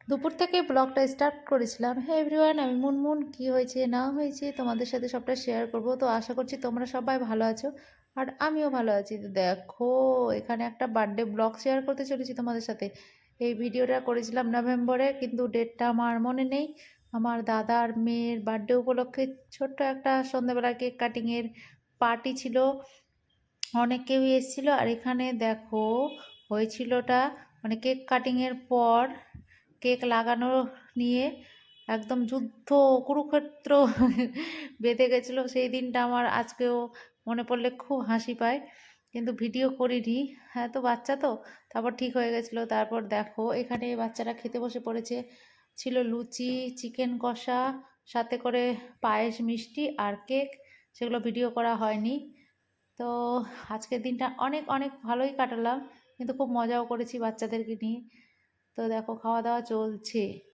দুপুর থেকে ব্লগটা স্টার্ট করেছিলাম। হে এভরিওয়ান, আমি মুনমুন। কি হয়েছে না হয়েছে তোমাদের সাথে সবটা শেয়ার করব। তো আশা করছি তোমরা সবাই ভালো আছো আর আমিও ভালো আছি। তো দেখো, এখানে একটা বার্থডে ব্লগ শেয়ার করতে চলেছি তোমাদের সাথে। এই ভিডিওটা করেছিলাম নভেম্বরে, কিন্তু ডেটটা আমার মনে নেই। আমার দাদার মেয়ের বার্থডে উপলক্ষে ছোট্ট একটা সন্ধ্যাবেলা কেক কাটিংয়ের পার্টি ছিল। অনেক কেউই এসেছিলো। আর এখানে দেখো হয়েছিলটা, মানে কেক কাটিংয়ের পর কেক লাগানো নিয়ে একদম যুদ্ধ, কুরুক্ষেত্র বেঁধে গেছিলো। সেই দিনটা আমার আজকেও মনে পড়লে খুব হাসি পায়, কিন্তু ভিডিও করিনি। হ্যাঁ, তো বাচ্চা তো, তারপর ঠিক হয়ে গেছিলো। তারপর দেখো এখানে বাচ্চারা খেতে বসে পড়েছে। ছিল লুচি, চিকেন কষা, সাথে করে পায়েস, মিষ্টি আর কেক। সেগুলো ভিডিও করা হয়নি। তো আজকের দিনটা অনেক অনেক ভালোই কাটালাম, কিন্তু খুব মজাও করেছি বাচ্চাদেরকে নিয়ে। তো দেখো খাওয়া দাওয়া চলছে।